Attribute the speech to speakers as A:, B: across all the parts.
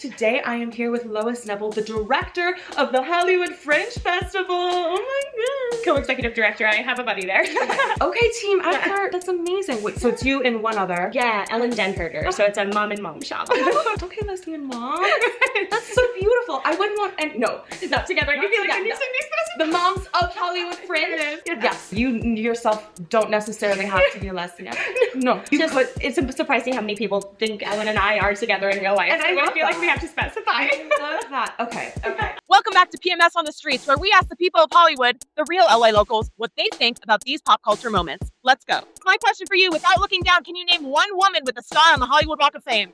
A: Today I am here with Lois Neville, the director of the Hollywood Fringe Festival. Oh my god.
B: Co-executive director. I have a buddy there.
A: Okay, team effort. That's amazing. Wait, so it's you and one other?
B: Yeah, Ellen Denherter. So it's a mom and mom shop.
A: Okay, lesbian mom. That's so beautiful. I wouldn't want and no,
B: Not together. You feel like
A: together. The moms of Hollywood Fringe. Yes, you yourself don't necessarily have to be a lesbian. No, you
B: Just,
A: could.
B: it's surprising how many people think Ellen and I are together in real life.
A: And
B: so
A: I love
B: feel like
A: that.
B: we have to specify.
A: I love that. Okay.
C: Welcome back to PMS on the Streets, where we ask the people of Hollywood, the real LA locals, what they think about these pop culture moments. Let's go. My question for you, without looking down, can you name one woman with a star on the Hollywood Walk of Fame?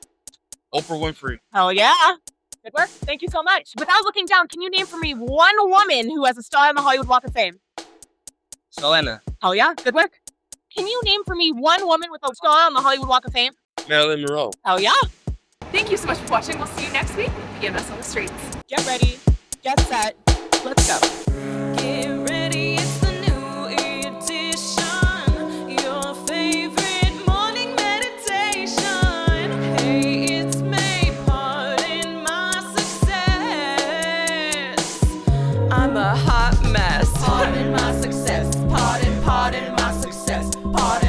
D: Oprah Winfrey.
C: Hell yeah. Good work. Thank you so much. Without looking down, can you name for me one woman who has a star on the Hollywood Walk of Fame?
D: Selena.
C: Hell yeah. Good work. Can you name for me one woman with a star on the Hollywood Walk of Fame?
D: Marilyn Monroe.
C: Hell yeah.
E: Thank you so much for watching. We'll see you next week with PMS on the Streets.
C: Get ready. Get set. Let's go.
F: Get ready, it's the new edition. Your favorite morning meditation. Hey, it's me, part in my success. I'm a hot mess. Part in my success. Part in my success. Part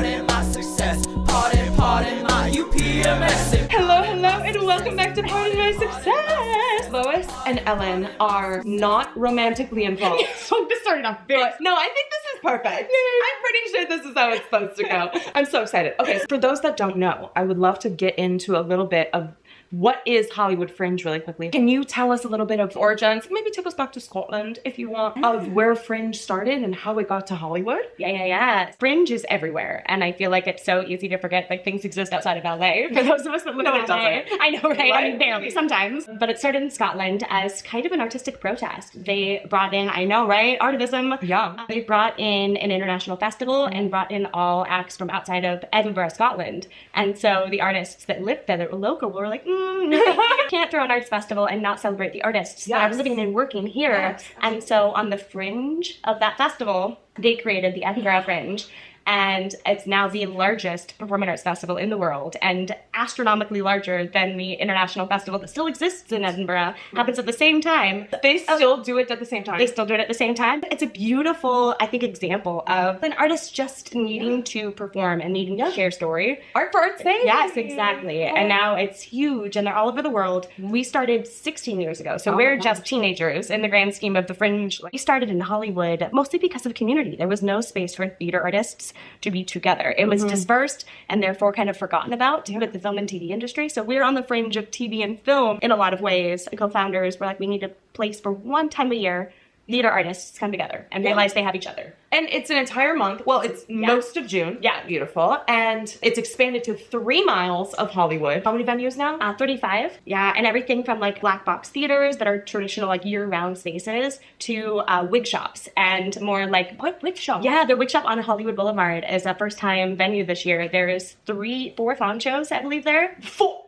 F: in my success. Part in my UPMS.
A: Hello, and welcome back to Part of My Success. Lois and Ellen are not romantically involved.
B: This started off big.
A: No, I think this is perfect. I'm pretty sure this is how it's supposed to go. I'm so excited. Okay, so for those that don't know, I would love to get into a little bit of what is Hollywood Fringe really quickly. Can you tell us a little bit of origins? Maybe take us back to Scotland if you want, of where Fringe started and how it got to Hollywood?
B: Yeah. Fringe is everywhere. And I feel like it's so easy to forget like things exist outside of LA. For those of us that live in LA.
A: doesn't.
B: I know, right? I
A: Right?
B: mean, barely sometimes. But it started in Scotland as kind of an artistic protest. They brought in, I know, right? Artivism.
A: Yeah.
B: They brought in an international festival and brought in all acts from outside of Edinburgh, Scotland. And so the artists that lived there that were local were like, no, you can't throw an arts festival and not celebrate the artists that are living and working here.
A: Yes.
B: And so on the fringe of that festival, they created the Edinburgh Fringe. And it's now the largest performing arts festival in the world and astronomically larger than the international festival that still exists in Edinburgh. Happens at the same time.
A: They still do it at the same time.
B: They still do it at the same time. It's a beautiful, I think, example of an artist just needing to perform and needing to share story.
A: Art for art's sake.
B: Yes, exactly. And now it's huge and they're all over the world. We started 16 years ago, so we're just teenagers in the grand scheme of the Fringe. We started in Hollywood mostly because of community. There was no space for theater artists to be together. It was dispersed and therefore kind of forgotten about with the film and TV industry. So we're on the fringe of TV and film in a lot of ways. The co-founders were like, we need a place for one time a year theater artists come together and realize they have each other.
A: And it's an entire month. Well, it's most of June.
B: Yeah.
A: Beautiful. And it's expanded to 3 miles of Hollywood. How many venues now?
B: 35. Yeah, and everything from like black box theaters that are traditional like year-round spaces to wig shops and more like
A: What wig shop?
B: yeah, the wig shop on Hollywood Boulevard is a first-time venue this year. There's 4 fawn shows, I believe there.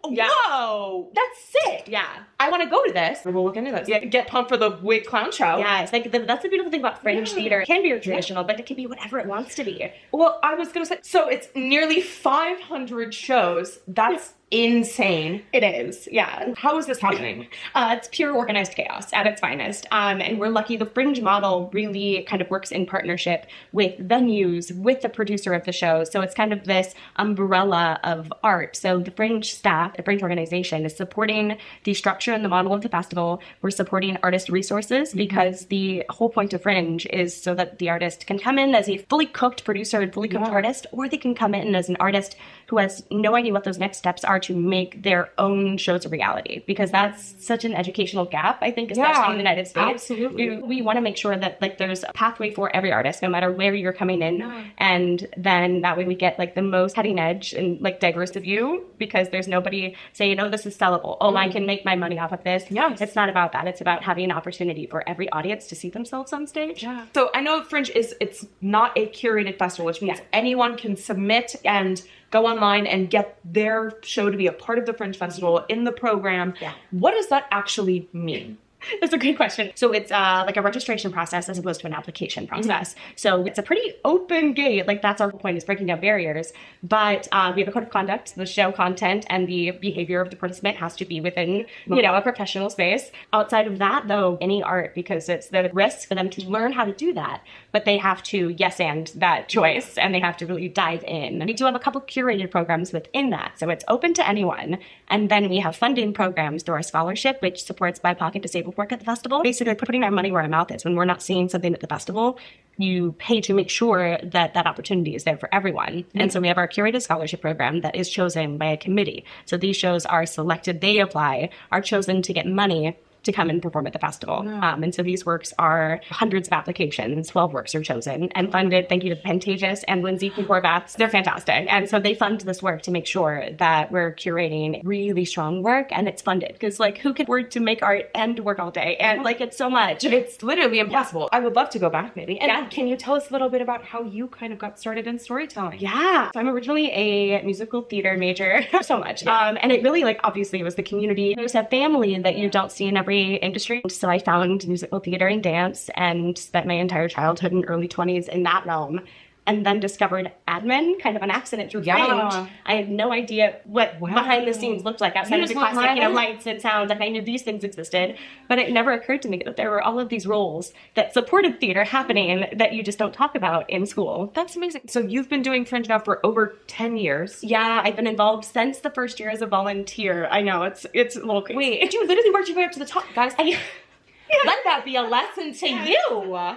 B: Yeah.
A: Whoa, that's sick.
B: Yeah.
A: I want to go to this. We'll look into this. Yeah, get pumped for the wig clown show.
B: Yeah, it's like that's the beautiful thing about fringe theater. It can be traditional, but it can be whatever it wants to be.
A: Well, I was going to say, so it's nearly 500 shows. That's insane.
B: It is, yeah.
A: How is this happening?
B: It's pure organized chaos at its finest. And we're lucky the Fringe model really kind of works in partnership with venues, with the producer of the show. So it's kind of this umbrella of art. So the Fringe staff, the Fringe organization is supporting the structure and the model of the festival. We're supporting artist resources because the whole point of Fringe is so that the artist can come in as a fully cooked producer and fully cooked artist, or they can come in as an artist who has no idea what those next steps are to make their own shows a reality, because that's such an educational gap, I think, especially in the United States.
A: Absolutely.
B: We want to make sure that like there's a pathway for every artist, no matter where you're coming in. And then that way we get like the most cutting edge and like diverse of you, because there's nobody saying, oh, this is sellable. Oh, I can make my money off of this.
A: Yes.
B: It's not about that. It's about having an opportunity for every audience to see themselves on stage.
A: Yeah. So I know Fringe it's not a curated festival, which means anyone can submit and go online and get their show to be a part of the Fringe Festival in the program.
B: Yeah.
A: What does that actually mean?
B: That's a great question. So it's like a registration process as opposed to an application process. So it's a pretty open gate. Like that's our point, is breaking down barriers. But we have a code of conduct. The show content and the behavior of the participant has to be within, a professional space. Outside of that, though, any art, because it's the risk for them to learn how to do that. But they have to yes and that choice, and they have to really dive in. We do have a couple curated programs within that. So it's open to anyone. And then we have funding programs through our scholarship, which supports BIPOC disabled work at the festival. Basically putting our money where our mouth is. When we're not seeing something at the festival, you pay to make sure that that opportunity is there for everyone. And so we have our curated scholarship program that is chosen by a committee. So these shows are selected, they apply, are chosen to get money to come and perform at the festival. And so these works are hundreds of applications. 12 works are chosen and funded. Thank you to Pantages and Lindsay from Corvax. They're fantastic. And so they fund this work to make sure that we're curating really strong work and it's funded. Because like, who could work to make art and work all day? And like, it's so much.
A: It's literally impossible. I would love to go back maybe. And can you tell us a little bit about how you kind of got started in storytelling?
B: Yeah. So I'm originally a musical theater major. So much. And it really, like, obviously it was the community. There's a family that you don't see in every industry. So I found musical theater and dance and spent my entire childhood and early 20s in that realm. And then discovered admin kind of an accident through Fringe. I had no idea what behind the scenes looked like outside of the classic, lights and sounds. Like I knew these things existed, but it never occurred to me that there were all of these roles that supported theater happening that you just don't talk about in school.
A: That's amazing. So you've been doing Fringe now for over 10 years.
B: Yeah, I've been involved since the first year as a volunteer. I know, it's a little crazy.
A: Wait, you literally worked your way up to the top, guys.
F: Let that be a lesson to you.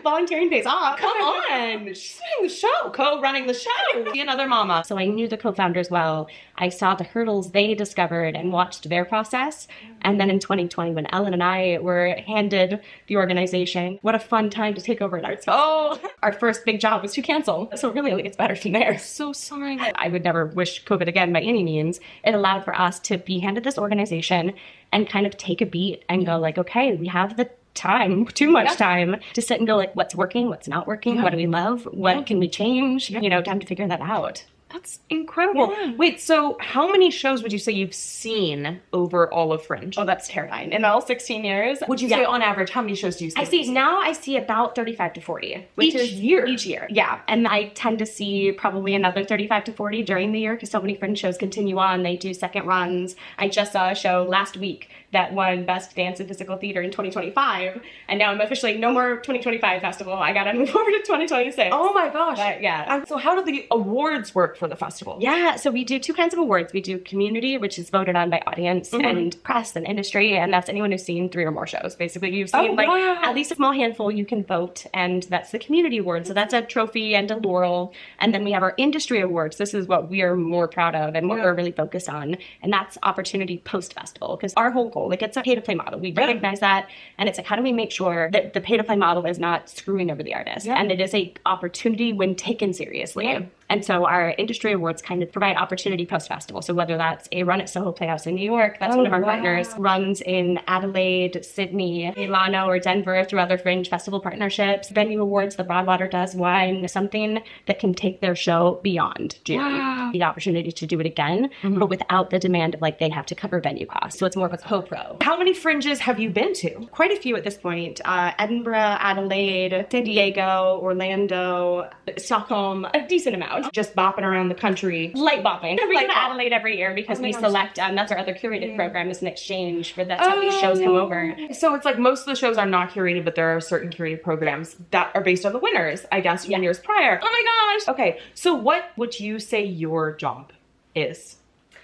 B: Volunteering pays off.
A: Come on. She's running the show. Co-running the show. Be another mama.
B: So I knew the co-founders well. I saw the hurdles they discovered and watched their process. And then in 2020, when Ellen and I were handed the organization, what a fun time to take over at Arts. Oh, our first big job was to cancel. So really, it gets better from there.
A: So sorry.
B: I would never wish COVID again by any means. It allowed for us to be handed this organization and kind of take a beat and go like, okay, we have the time, too much time to sit and go like, what's working, what's not working, what do we love, what can we change, time to figure that out.
A: That's incredible. Yeah. Wait, so how many shows would you say you've seen over all of Fringe?
B: Oh, that's terrifying. In all 16 years.
A: Would you say on average, how many shows do you see?
B: I see about 35 to 40. Each year. Yeah. And I tend to see probably another 35 to 40 during the year because so many Fringe shows continue on. They do second runs. I just saw a show last week that won Best Dance and Physical Theater in 2025. And now I'm officially no more 2025 festival. I got to move over to 2026.
A: Oh my gosh.
B: But, yeah.
A: So how do the awards work for the festival?
B: Yeah, so we do two kinds of awards. We do community, which is voted on by audience and press and industry, and that's anyone who's seen 3 or more shows. Basically, you've seen at least a small handful you can vote, and that's the community award. So that's a trophy and a laurel. And then we have our industry awards. This is what we are more proud of and what we're really focused on, and that's opportunity post-festival, because our whole goal, like it's a pay-to-play model. We recognize that, and it's like, how do we make sure that the pay-to-play model is not screwing over the artist? And it is a opportunity when taken seriously. And so our industry awards kind of provide opportunity post-festival. So whether that's a run at Soho Playhouse in New York, that's one of our partners, runs in Adelaide, Sydney, Milano, or Denver through other Fringe Festival partnerships, venue awards, the Broadwater does one, something that can take their show beyond June. The opportunity to do it again, but without the demand of like they have to cover venue costs. So it's more of a co-pro.
A: How many Fringes have you been to?
B: Quite a few at this point. Edinburgh, Adelaide, San Diego, Orlando, Stockholm, a decent amount.
A: Just bopping around the country.
B: Light bopping. We go to Adelaide every year because we select, that's our other curated program, is an exchange for that's how these shows come over.
A: So it's like most of the shows are not curated, but there are certain curated programs that are based on the winners, I guess, from years prior. Oh my gosh. Okay, so what would you say your job is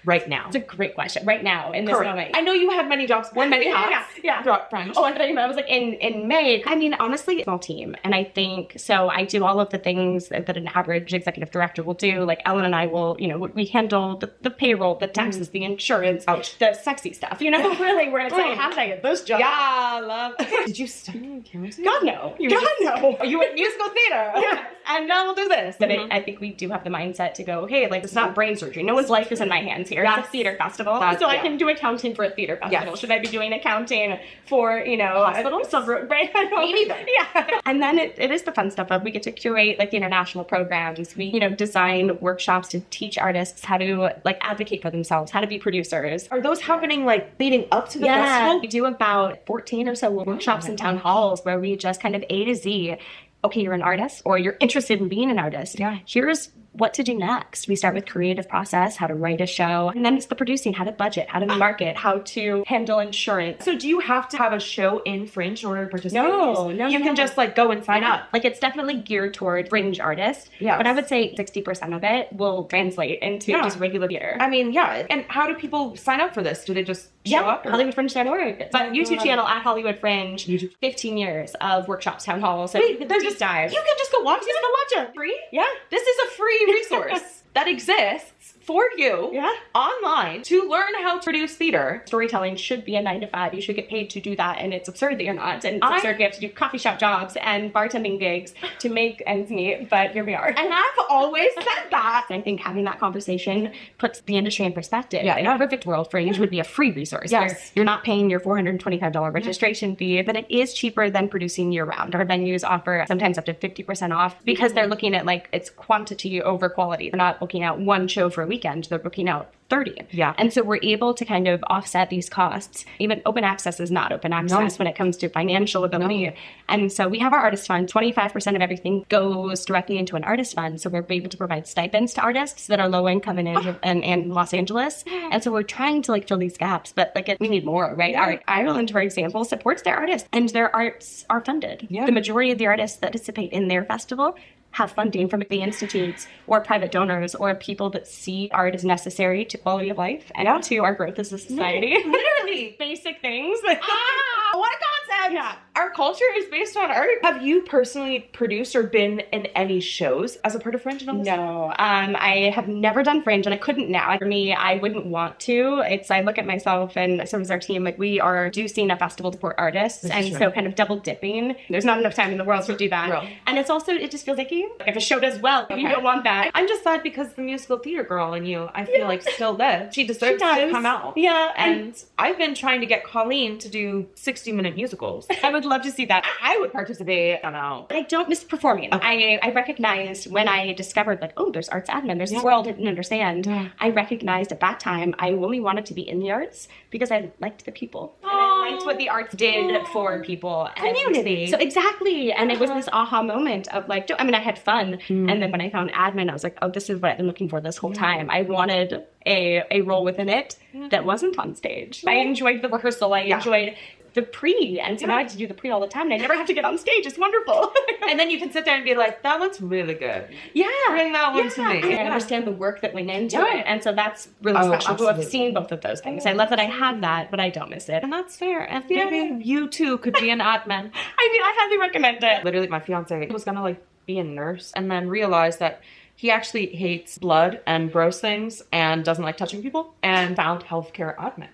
A: right now?
B: It's a great question. Right now, in this moment.
A: I know you had many jobs, many hats. Throughout Fringe.
B: Oh, I was like in May. I mean, honestly, small team. And I think, so I do all of the things that an average executive director will do. Like Ellen and I will, we handle the payroll, the taxes, the insurance, the sexy stuff, really, where it's like, how did I get this job?
A: Yeah, I love Did you study camera?
B: God, no.
A: God, no. You went musical theater.
B: Yeah. And now we'll do this. But I think we do have the mindset to go, hey, like, it's not brain surgery. No one's life is in my hands here. year. It's a theater festival. So I can do accounting for a theater festival. Should I be doing accounting for,
A: hospitals?
B: Right?
A: Me neither.
B: Yeah. And then it is the fun stuff of we get to curate like the international programs. We, design workshops to teach artists how to like advocate for themselves, how to be producers.
A: Are those happening like leading up to the festival?
B: We do about 14 or so workshops in town halls where we just kind of A to Z. Okay, you're an artist or you're interested in being an artist.
A: Yeah.
B: Here's what to do next. We start with creative process, how to write a show, and then it's the producing, how to budget, how to market, how to handle insurance.
A: So do you have to have a show in Fringe in order to participate?
B: No.
A: You can just like go and sign up.
B: Like it's definitely geared toward fringe artists.
A: Yeah.
B: But I would say 60% of it will translate into just regular theater.
A: I mean, yeah. And how do people sign up for this? Do they just show up?
B: HollywoodFringe.org. But YouTube channel at Hollywood Fringe. 15 years of workshops, town halls. So you can deep dive.
A: You can just go watch this.
B: Go watch it.
A: Free?
B: Yeah.
A: This is a free resource that exists for you online to learn how to produce theater.
B: Storytelling should be a 9-to-5. You should get paid to do that, and it's absurd that you're not. And it's absurd we have to do coffee shop jobs and bartending gigs to make ends meet, but here we are.
A: And I've always said that.
B: I think having that conversation puts the industry in perspective.
A: Yeah.
B: In a perfect world, Fringe would be a free resource.
A: Yes.
B: You're not paying your $425 registration fee, but it is cheaper than producing year-round. Our venues offer sometimes up to 50% off because they're looking at like it's quantity over quality. They're not looking at one show for a weekend. They're booking out 30.
A: Yeah.
B: And so we're able to kind of offset these costs. Even open access is not open access when it comes to financial ability. And so we have our artist fund. 25% of everything goes directly into an artist fund. So we're able to provide stipends to artists that are low income in Los Angeles. And so we're trying to like fill these gaps, but like we need more, right? Our Ireland, for example, supports their artists and their arts are funded. Yeah. The majority of the artists that participate in their festival have funding from the institutes or private donors or people that see art as necessary to quality of life and to our growth as a society.
A: Literally.
B: Basic things.
A: What a concept.
B: Yeah.
A: Our culture is based on art. Have you personally produced or been in any shows as a part of Fringe?
B: No. I have never done Fringe and I couldn't now. For me, I wouldn't want to. I look at myself and so does our team, like we are producing a festival to support artists so kind of double dipping. There's not enough time in the world to do that.
A: Real.
B: And it's also, it just feels like if a show does well, you don't want that.
A: I'm just sad because the musical theater girl in you, I feel like still lives. She deserves to come out.
B: Yeah.
A: And I've been trying to get Colleen to do 60-minute musicals.
B: I would love to see that.
A: I would participate. I don't know.
B: I don't miss performing. Okay. I recognized when I discovered like, oh, there's arts admin, there's this world I didn't understand. Yeah. I recognized at that time I only wanted to be in the arts because I liked the people. And I liked what the arts did for people.
A: Community.
B: So exactly. And it was this aha moment of like, I had fun. And then when I found admin, I was like, oh, this is what I've been looking for this whole time. I wanted a role within it that wasn't on stage. I enjoyed the rehearsal. I enjoyed the pre, and so now I get to do the pre all the time, and I never have to get on stage. It's wonderful.
A: And then you can sit there and be like, that one's really good.
B: Yeah.
A: Bring that one to me.
B: I understand the work that went into it, and so that's really special to have seen both of those things. I love that I have that, but I don't miss it.
A: And that's fair. And maybe you too could be an admin.
B: I highly recommend it.
A: Literally, my fiance was gonna like be a nurse and then realized that he actually hates blood and gross things and doesn't like touching people and found healthcare admin.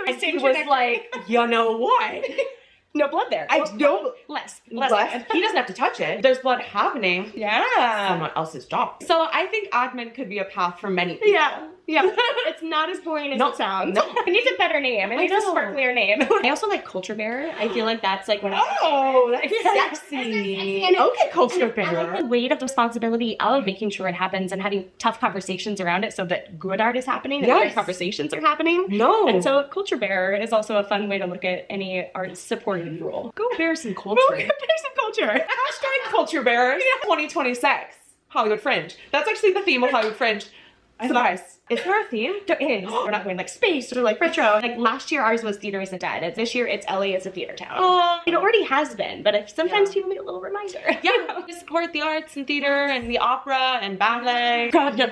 A: And he was like, you know what?
B: No blood there.
A: I don't.
B: Less.
A: He doesn't have to touch it. There's blood happening.
B: Yeah.
A: Someone else's job. So I think admin could be a path for many people.
B: Yeah. It's not as boring as it sounds.
A: No.
B: It needs a better name. It needs a sparklier name. I also like culture bearer. I feel like that's like when
A: that's sexy. Okay, culture bearer.
B: I like the weight of the responsibility of making sure it happens and having tough conversations around it so that good art is happening and great conversations are happening.
A: No.
B: And so culture bearer is also a fun way to look at any art supporting role.
A: Go bear some culture. Hashtag culture bearers 2026. Hollywood Fringe. That's actually the theme of Hollywood Fringe. Nice. Is there a theme?
B: There is. We're not going like space or like retro. Like last year ours was Theater Isn't Dead. This year it's LA is a theater town.
A: Oh.
B: It already has been, but sometimes people need a little reminder.
A: Yeah. We support the arts and theater and the opera and ballet.
B: God, yeah.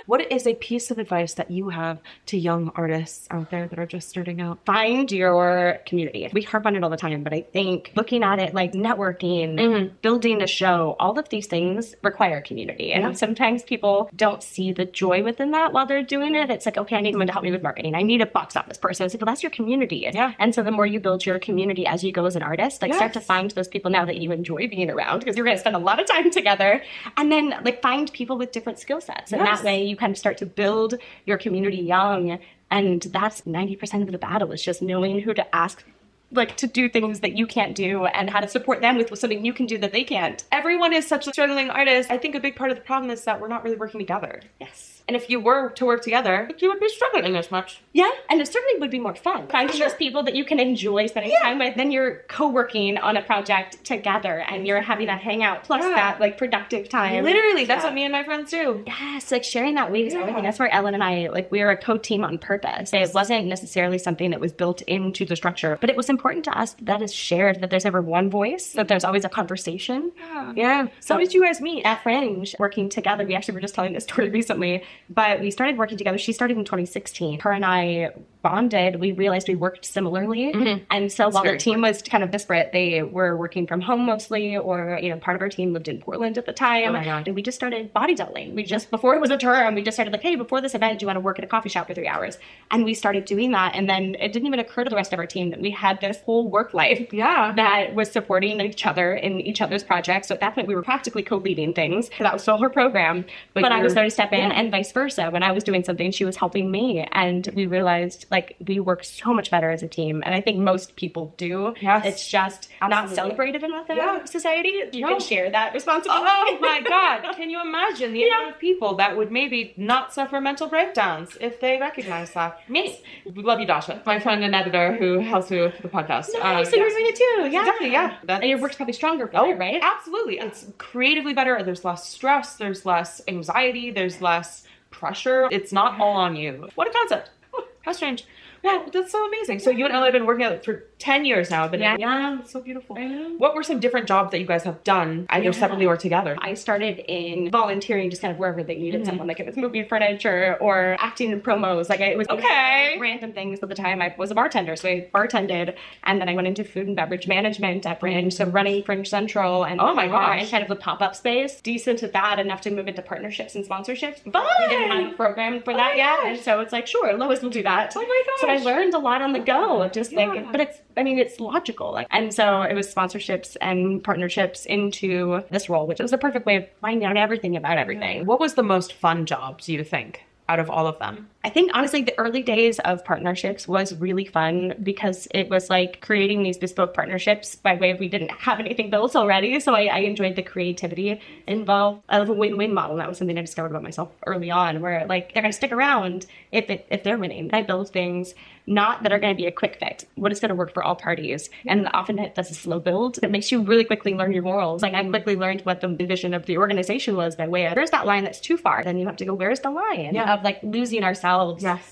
A: What is a piece of advice that you have to young artists out there that are just starting out?
B: Find your community. We harp on it all the time, but I think looking at it like networking, building a show, all of these things require community. And sometimes people don't see the joy within that while they're started doing it, it's like, okay, I need someone to help me with marketing. I need a box office person. It's like, well, that's your community.
A: Yeah.
B: And so the more you build your community as you go as an artist, like start to find those people now that you enjoy being around, because you're going to spend a lot of time together, and then like find people with different skill sets. And that way you kind of start to build your community young. And that's 90% of the battle, is just knowing who to ask, like, to do things that you can't do, and how to support them with something you can do that they can't.
A: Everyone is such a struggling artist. I think a big part of the problem is that we're not really working together.
B: Yes.
A: And if you were to work together, you would be struggling as much.
B: Yeah, and it certainly would be more fun. Finding those people that you can enjoy spending time with, then you're co-working on a project together, and you're having that hangout plus that like productive time.
A: Literally, that's what me and my friends do.
B: Yes, like sharing that weight is everything. That's where Ellen and I, like, we are a co-team on purpose. It wasn't necessarily something that was built into the structure, but it was important to us that is shared, that there's ever one voice, that there's always a conversation. Yeah.
A: So did you guys meet?
B: At Fringe, working together. We actually were just telling this story recently, but we started working together. She started in 2016. Her and I bonded. We realized we worked similarly. And so while our team was kind of disparate, they were working from home mostly, or, you know, part of our team lived in Portland at the time.
A: Oh my God.
B: And we just started body doubling. We just, before it was a term, we just started like, hey, before this event, do you want to work at a coffee shop for 3 hours? And we started doing that. And then it didn't even occur to the rest of our team that we had this whole work life that was supporting each other in each other's projects. So at that point, we were practically co-leading things. That was still her program. But I was there to step in, and vice versa. When I was doing something, she was helping me. And we realized, like, we work so much better as a team. And I think most people do.
A: Yes.
B: It's just not celebrated enough in our society. You can share that responsibility.
A: Oh my God. Can you imagine the amount of people that would maybe not suffer mental breakdowns if they recognize that? Me. We love you, Dasha. My friend and editor who helps me with the podcast.
B: Nice, so you're doing it too. Yeah.
A: Exactly, yeah.
B: And your work's probably stronger for it, right?
A: Absolutely. It's creatively better. There's less stress. There's less anxiety. There's less pressure. It's not all on you. What a concept. Oh, how strange. Wow, that's so amazing. So you and Ella have been working out for 10 years now.
B: Yeah.
A: It's so beautiful. What were some different jobs that you guys have done, either separately or together?
B: I started in volunteering just kind of wherever they needed someone, like if it's moving furniture or acting in promos. Like it was random things at the time. I was a bartender, so I bartended, and then I went into food and beverage management at Fringe, so running Fringe Central and
A: oh my gosh,
B: and kind of a pop-up space. Decent at that, enough to move into partnerships and sponsorships. But we didn't have a program for that yet, and so it's like, sure, Lois will do that.
A: Oh my gosh.
B: So I learned a lot on the go, just like, but it's logical. Like, and so it was sponsorships and partnerships into this role, which was the perfect way of finding out everything about everything.
A: What was the most fun job, do you think, out of all of them?
B: I think, honestly, the early days of partnerships was really fun because it was like creating these bespoke partnerships by way of we didn't have anything built already. So I enjoyed the creativity involved of a win-win model. That was something I discovered about myself early on, where like they're going to stick around if they're winning. I build things not that are going to be a quick fix, what is going to work for all parties. And often that's a slow build. It makes you really quickly learn your morals. Like I quickly learned what the vision of the organization was by way of, there's that line that's too far. Then you have to go, where's the line of like losing ourselves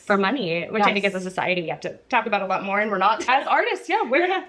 B: for money, which I think as a society we have to talk about a lot more, and we're not.
A: As artists,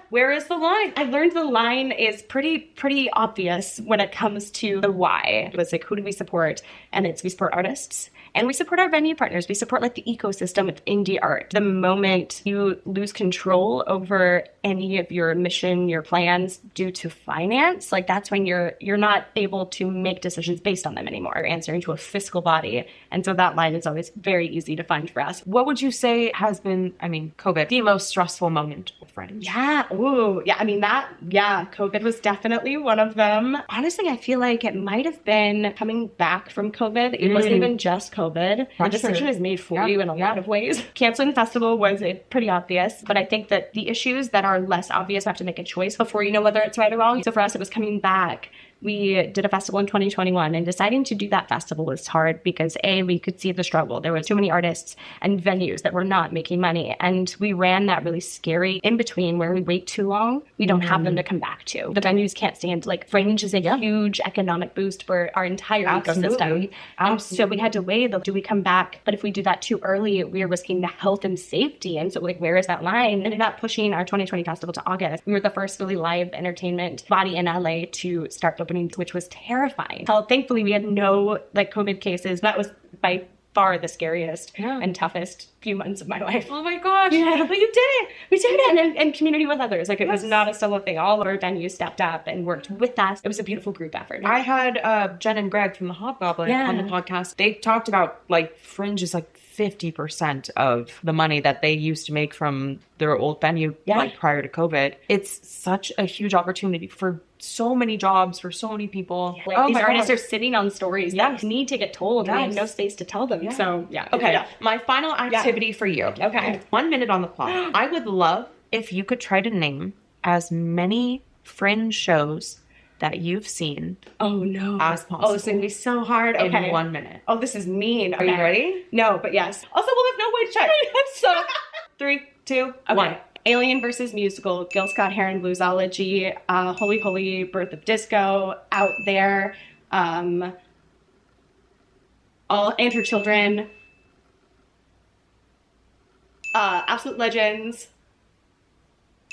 A: where is the line?
B: I learned the line is pretty obvious when it comes to the why. It was like, who do we support? And it's we support artists. And we support our venue partners. We support like the ecosystem of indie art. The moment you lose control over any of your mission, your plans due to finance, like that's when you're not able to make decisions based on them anymore. You're answering to a fiscal body. And so that line is always very easy to find for us.
A: What would you say has been, COVID, the most stressful moment with Fringe?
B: Yeah. Ooh. Yeah. COVID was definitely one of them. Honestly, I feel like it might have been coming back from COVID. It wasn't even just COVID. The decision is made for you in a lot of ways. Canceling the festival was pretty obvious, but I think that the issues that are less obvious have to make a choice before you know whether it's right or wrong. So for us, it was coming back. We did a festival in 2021, and deciding to do that festival was hard because we could see the struggle. There were too many artists and venues that were not making money. And we ran that really scary in between where we wait too long, we don't have them to come back to. The venues can't stand, like Fringe is a huge economic boost for our entire ecosystem. So we had to weigh do we come back? But if we do that too early, we are risking the health and safety. And so like, where is that line? Ended up pushing our 2020 festival to August. We were the first really live entertainment body in LA to start opening, which was terrifying. So thankfully we had no COVID cases. That was by far the scariest and toughest few months of my life.
A: Oh my gosh.
B: Yeah, but you did it. We did it. And community with others. Like it was not a solo thing. All of our venues stepped up and worked with us. It was a beautiful group effort.
A: I had Jen and Greg from the Hobgoblin on the podcast. They talked about Fringe is 50% of the money that they used to make from their old venue like prior to COVID. It's such a huge opportunity for so many jobs for so many people.
B: Like, these artists are sitting on stories that need to get told and they have no space to tell them. So
A: Okay, my final activity for you. Okay. 1 minute on the clock. I would love if you could try to name as many fringe shows that you've seen as possible.
B: Oh, this is going to be so hard. Okay.
A: In 1 minute.
B: Oh, this is mean.
A: Are you ready?
B: No, but yes. Also, we'll have no way to check.
A: So 3, 2, 1.
B: Alien versus Musical, Gil Scott Heron Bluesology, Holy Holy, Birth of Disco, Out There, All And Her Children, Absolute Legends,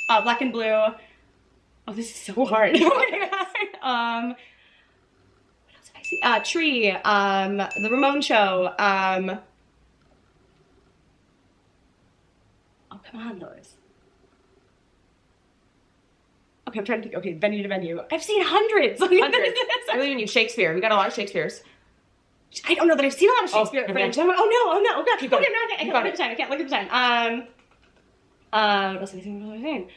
B: Black and Blue. Oh, this is so hard. What else did I see? Tree, The Ramon Show. Oh, come on, Lois. Okay, I'm trying to think. Okay, venue to venue. I've seen hundreds.
A: Hundreds. I believe in you. Shakespeare. We got a lot of Shakespeare's.
B: I don't know that I've seen a lot of Shakespeare.
A: Oh,
B: Fringe. Oh no! Oh god!
A: Keep going.
B: Okay, no, I can't look at the time. I can't look at the time. What else am I saying?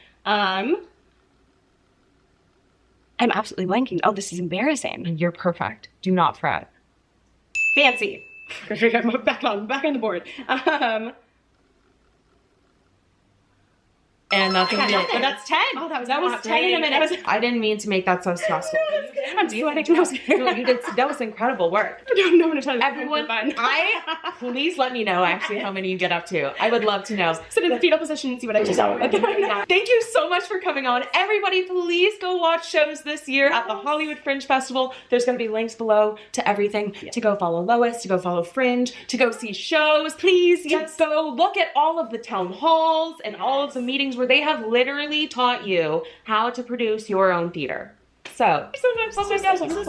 B: I'm absolutely blanking. Oh, this is embarrassing.
A: You're perfect. Do not fret.
B: Fancy. back on the board.
A: And that's
B: but that's 10. Oh, that was 10 in a minute.
A: I didn't mean to make that so stressful. That was incredible work.
B: No,
A: Everyone, please let me know actually how many you get up to. I would love to know.
B: Sit in the fetal position and see what I just saw.
A: Thank you so much for coming on. Everybody, please go watch shows this year at the Hollywood Fringe Festival. There's going to be links below to everything, to go follow Lois, to go follow Fringe, to go see shows. Please go look at all of the town halls and all of the meetings where they have literally taught you how to produce your own theater. So,
B: this is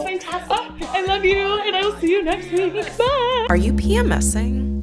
B: fantastic. I love you, and I will see you next week. Bye.
F: Are you PMSing?